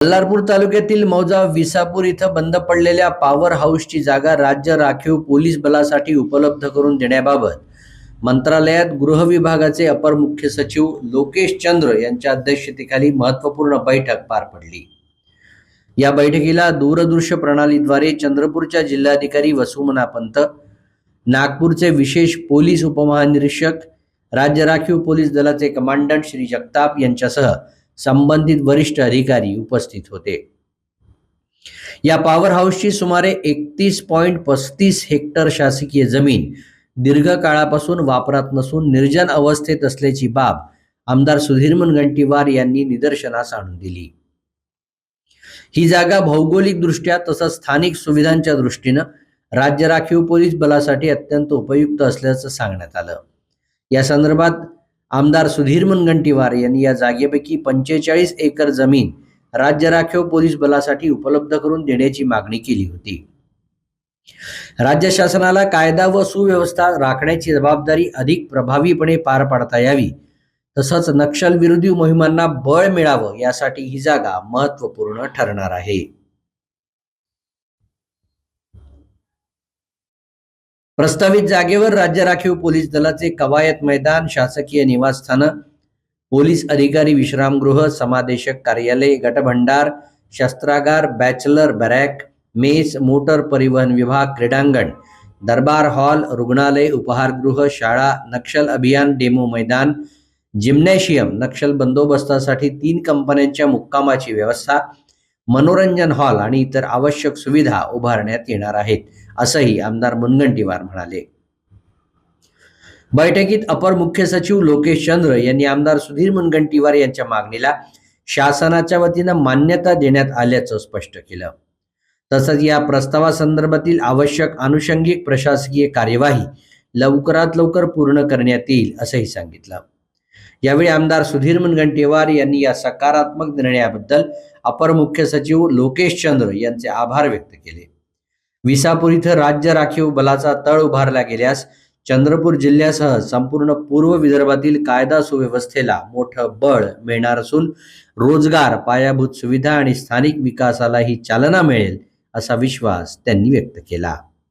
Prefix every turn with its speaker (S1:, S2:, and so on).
S1: बल्लारपूर तालुक्यातील मौजा विसापूर इथं बंद पडलेल्या पॉवर हाऊसची जागा राज्य राखीव पोलीस बलासाठी उपलब्ध करून देण्याबाबत मंत्रालयात गृह विभागाचे अपर मुख्य सचिव लोकेश चंद्र यांच्या अध्यक्षतेखाली महत्त्वपूर्ण बैठक पार पडली। या बैठकीला दूरदृश्य प्रणालीद्वारे चंद्रपूरच्या जिल्हाधिकारी वसुमना पंत, नागपूरचे विशेष पोलीस उपमहानिरीक्षक, राज्य राखीव पोलीस दलाचे कमांडंट श्री जगताप यांच्यासह संबंधित वरिष्ठ अधिकारी उपस्थित होते। या पॉवर हाऊसची सुमारे 31.35 हेक्टर शासकीय जमीन दीर्घकाळापासून वापरात नसून निर्जन अवस्थेत असल्याची बाब आमदार सुधीर मुनगंटीवार यांनी निदर्शनास आणून दिली। ही जागा भौगोलिकदृष्ट्या तसंच स्थानिक सुविधांच्या दृष्टीने राज्य राखीव पोलीस बलासाठी अत्यंत उपयुक्त असल्याचं सांगण्यात आलं। या संदर्भात आमदार सुधीर मुनगंटीवार यांनी या जागेपैकी 45 एकर जमीन राज्य राखीव पोलीस बलासाठी उपलब्ध करून देण्याची मागणी केली होती। राज्य शासनाला कायदा व सुव्यवस्था राखण्याची जबाबदारी अधिक प्रभावीपणे पार पाडता यावी, तसंच नक्षल विरोधी मोहिमांना बळ मिळावं यासाठी ही जागा महत्त्वपूर्ण ठरणार आहे। प्रस्तावित जागेवर राज्य राखीव पोलीस दलाचे कवायत मैदान, शासकीय निवासस्थान, पोलीस अधिकारी विश्रामगृह, समादेशक कार्यालय, गटभंडार, शस्त्रागार, बॅचलर बॅरॅक, मेस, मोटर परिवहन विभाग, क्रीडांगण, दरबार हॉल, रुग्णालय, उपहारगृह, शाळा, नक्षल अभियान डेमो मैदान, जिम्नॅशियम, नक्षल बंदोबस्तासाठी 3 कंपन्यांच्या मुक्कामाची व्यवस्था, मनोरंजन हॉल आणि इतर आवश्यक सुविधा उभारण्यात येणार आहेत, असंही आमदार मुनगंटीवार म्हणाले। बैठकीत अपर मुख्य सचिव लोकेश चंद्र यांनी आमदार सुधीर मुनगंटीवार यांच्या मागणीला शासनाच्या वतीनं मान्यता देण्यात आल्याचं स्पष्ट केलं। तसंच या प्रस्तावासंदर्भातील आवश्यक अनुषंगिक प्रशासकीय कार्यवाही लवकरात लवकर पूर्ण करण्यात येईल असंही सांगितलं। यावेळी आमदार सुधीर मुनगंटीवार यांनी या सकारात्मक निर्णयाबद्दल अपर मुख्य सचिव लोकेश चंद्र यांचे आभार व्यक्त केले। विसापूर इथं राज्य राखीव बलाचा तळ उभारला गेल्यास चंद्रपूर जिल्ह्यासह संपूर्ण पूर्व विदर्भातील कायदा सुव्यवस्थेला मोठं बळ मिळणार असून रोजगार, पायाभूत सुविधा आणि स्थानिक विकासालाही चालना मिळेल असा विश्वास त्यांनी व्यक्त केला।